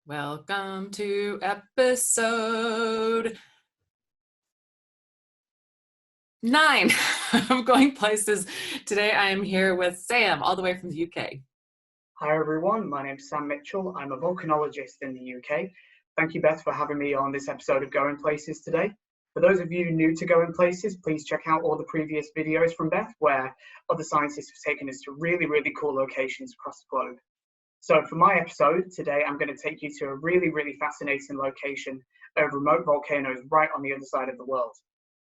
Welcome to episode 9 of Going Places. Today I am here with Sam, all the way from the UK. Hi everyone, my name's Sam Mitchell. I'm a volcanologist in the UK. Thank you, Beth, for having me on this episode of Going Places today. For those of you new to Going Places, please check out all the previous videos from Beth where other scientists have taken us to really cool locations across the globe. So for my episode today, I'm going to take you to a really fascinating location of remote volcanoes right on the other side of the world.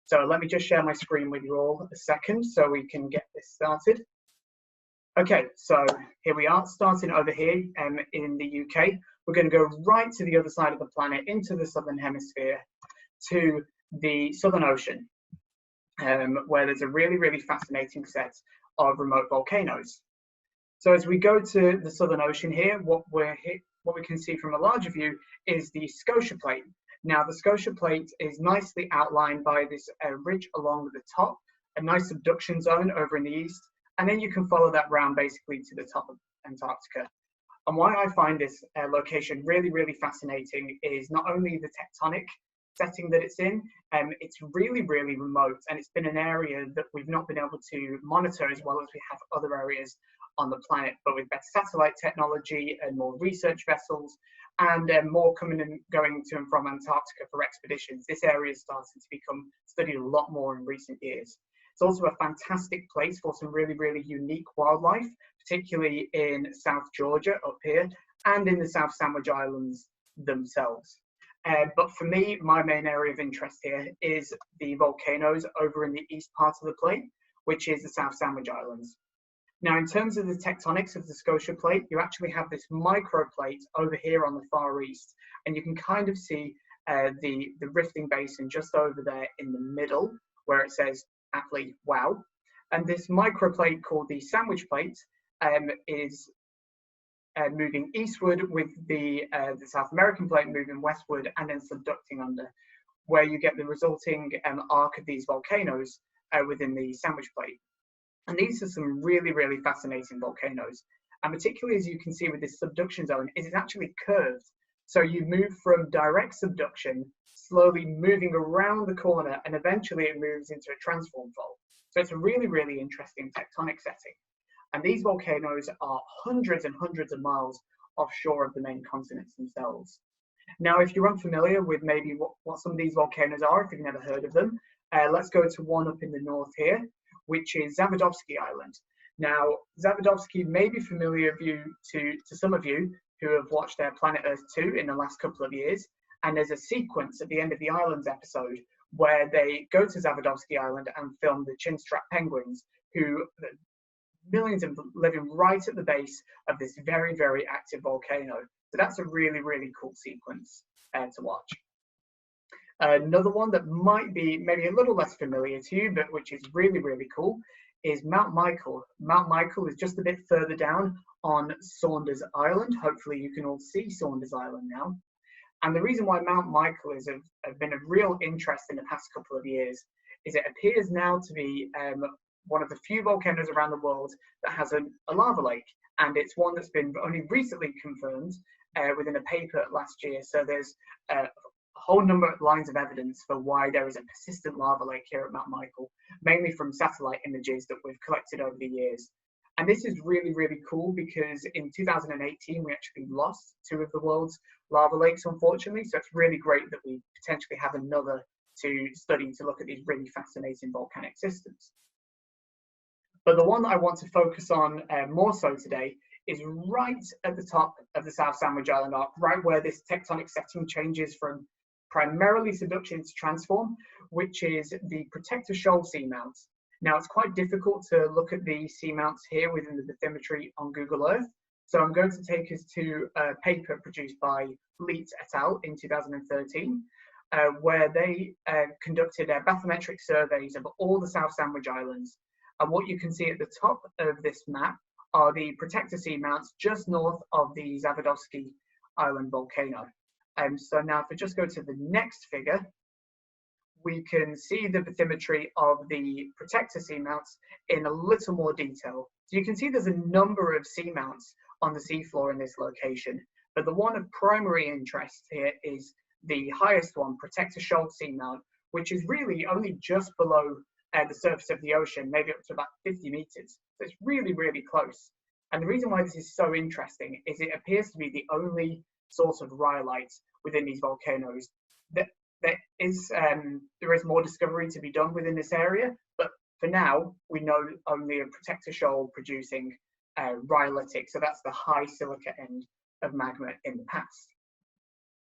So let me just share my screen with you all a second so we can get this started. Okay, so here we are, starting over here in the UK. We're going to go right to the other side of the planet, into the southern hemisphere, to the Southern Ocean, where there's a really fascinating set of remote volcanoes. So as we go to the Southern Ocean here, what we can see from a larger view is the Scotia Plate. Now, the Scotia Plate is nicely outlined by this ridge along the top, a nice subduction zone over in the east, and then you can follow that round basically to the top of Antarctica. And why I find this location really fascinating is not only the tectonic setting that it's in, it's really remote, and it's been an area that we've not been able to monitor as well as we have other areas on the planet. But with better satellite technology and more research vessels and more coming and going to and from Antarctica for expeditions, this area is starting to become studied a lot more in recent years. It's also a fantastic place for some really unique wildlife, particularly in South Georgia up here and in the South Sandwich Islands themselves. But for me, my main area of interest here is the volcanoes over in the east part of the plate, which is the South Sandwich Islands. Now, in terms of the tectonics of the Scotia Plate, you actually have this microplate over here on the far east, and you can kind of see the rifting basin just over there in the middle, where it says aptly wow. And this microplate called the Sandwich Plate is moving eastward, with the South American plate moving westward and then subducting under, where you get the resulting arc of these volcanoes within the Sandwich Plate. And these are some really fascinating volcanoes. And particularly, as you can see with this subduction zone, it is actually curved. So you move from direct subduction, slowly moving around the corner, and eventually it moves into a transform fault. So it's a really interesting tectonic setting. And these volcanoes are hundreds and hundreds of miles offshore of the main continents themselves. Now, if you're unfamiliar with maybe what some of these volcanoes are, if you've never heard of them, let's go to one up in the north here, which is Zawodowski Island. Now, Zawodowski may be familiar to some of you who have watched Planet Earth 2 in the last couple of years. And there's a sequence at the end of the Islands episode where they go to Zawodowski Island and film the chinstrap penguins, who millions of them living right at the base of this very active volcano. So that's a really cool sequence to watch. Another one that might be maybe a little less familiar to you, but which is really cool, is Mount Michael. Mount Michael is just a bit further down on Saunders Island. Hopefully you can all see Saunders Island now. And the reason why Mount Michael has been of real interest in the past couple of years is it appears now to be one of the few volcanoes around the world that has a lava lake, and it's one that's been only recently confirmed within a paper last year. So there's a whole number of lines of evidence for why there is a persistent lava lake here at Mount Michael, mainly from satellite images that we've collected over the years. And this is really cool because in 2018 we actually lost 2 of the world's lava lakes, unfortunately. So it's really great that we potentially have another to study to look at these really fascinating volcanic systems. But the one that I want to focus on more so today is right at the top of the South Sandwich Island arc, right where this tectonic setting changes from primarily subduction to transform, which is the Protector Shoal Seamount. Now, it's quite difficult to look at the seamounts here within the bathymetry on Google Earth. So I'm going to take us to a paper produced by Leet et al. In 2013, where they conducted bathymetric surveys of all the South Sandwich Islands. And what you can see at the top of this map are the Protector Seamounts just north of the Zawodowski Island volcano. So now if I just go to the next figure, we can see the bathymetry of the Protector Seamounts in a little more detail. So you can see there's a number of seamounts on the seafloor in this location, But the one of primary interest here is the highest one, Protector Shoal Seamount, which is really only just below the surface of the ocean, maybe up to about 50 meters. So it's really, really close. And the reason why this is so interesting is it appears to be the only source of rhyolite within these volcanoes. There is more discovery to be done within this area, but for now, we know only a Protector Shoal producing rhyolitic, so that's the high silica end of magma in the past.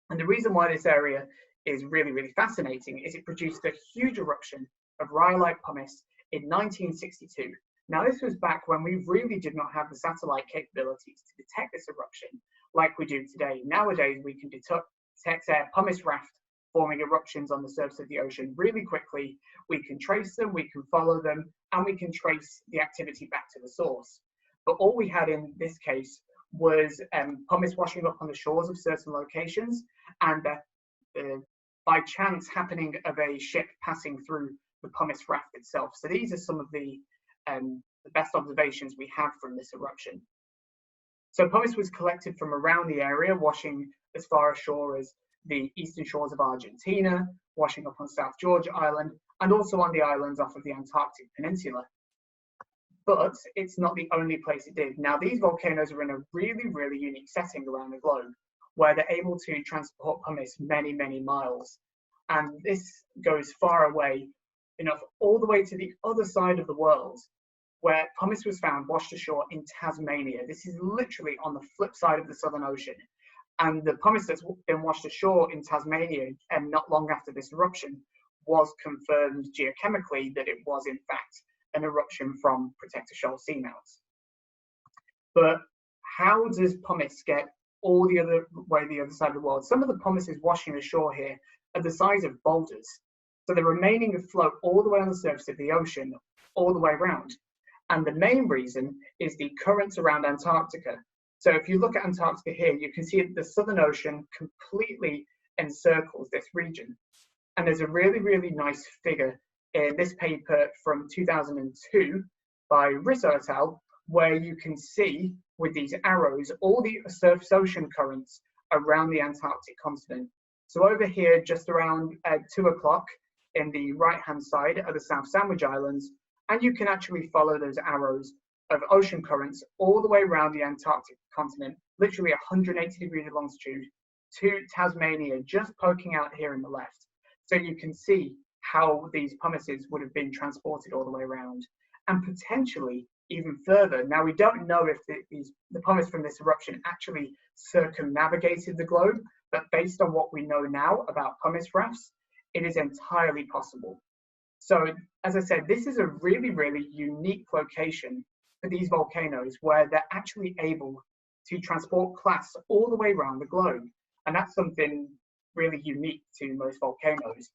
And the reason why this area is really, really fascinating is it produced a huge eruption of rhyolite pumice in 1962. Now, this was back when we really did not have the satellite capabilities to detect this eruption like we do today. Nowadays, we can detect pumice raft forming eruptions on the surface of the ocean really quickly. We can trace them, we can follow them, and we can trace the activity back to the source. But all we had in this case was pumice washing up on the shores of certain locations, and by chance happening of a ship passing through the pumice raft itself. So these are some of the best observations we have from this eruption. So pumice was collected from around the area, washing as far ashore as the eastern shores of Argentina, washing up on South Georgia Island, and also on the islands off of the Antarctic Peninsula. But it's not the only place it did. Now, these volcanoes are in a really, really unique setting around the globe, where they're able to transport pumice many, many miles. And this goes far away, enough all the way to the other side of the world, where pumice was found washed ashore in Tasmania. This is literally on the flip side of the Southern Ocean. And the pumice that's been washed ashore in Tasmania, and not long after this eruption, was confirmed geochemically that it was in fact an eruption from Protector Shoal seamounts. But how does pumice get all the other way the other side of the world? Some of the pumices washing ashore here are the size of boulders. So they're remaining afloat all the way on the surface of the ocean, all the way around. And the main reason is the currents around Antarctica. So if you look at Antarctica here, you can see that the Southern Ocean completely encircles this region. And there's a really, really nice figure in this paper from 2002 by Risso et al., where you can see with these arrows all the surface ocean currents around the Antarctic continent. So over here, just around 2 o'clock in the right-hand side are the South Sandwich Islands, and you can actually follow those arrows of ocean currents all the way around the Antarctic continent, literally 180 degrees of longitude to Tasmania, just poking out here in the left. So you can see how these pumices would have been transported all the way around, and potentially even further. Now, we don't know if the pumice from this eruption actually circumnavigated the globe, but based on what we know now about pumice rafts, it is entirely possible. So, as I said, this is a really, really unique location for these volcanoes where they're actually able to transport clasts all the way around the globe. And that's something really unique to most volcanoes.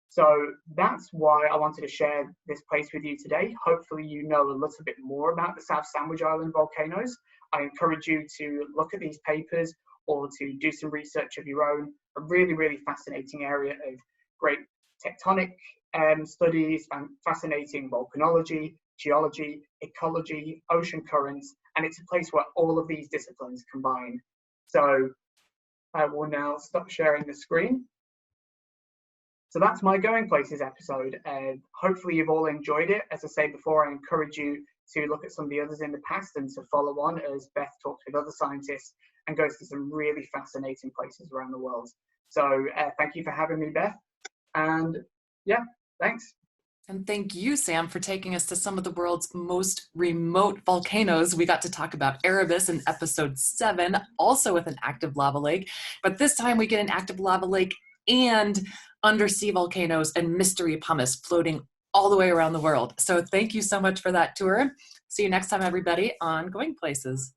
So that's why I wanted to share this place with you today. Hopefully you know a little bit more about the South Sandwich Island volcanoes. I encourage you to look at these papers or to do some research of your own. A really, really fascinating area of great tectonic studies, and fascinating volcanology, geology, ecology, ocean currents, and it's a place where all of these disciplines combine. So I will now stop sharing the screen. So that's my Going Places episode. Hopefully you've all enjoyed it. As I said before, I encourage you to look at some of the others in the past and to follow on as Beth talks with other scientists and goes to some really fascinating places around the world. So thank you for having me, Beth. And yeah, thanks. And thank you, Sam, for taking us to some of the world's most remote volcanoes. We got to talk about Erebus in episode 7, also with an active lava lake. But this time we get an active lava lake and undersea volcanoes and mystery pumice floating all the way around the world. So thank you so much for that tour. See you next time, everybody, on Going Places.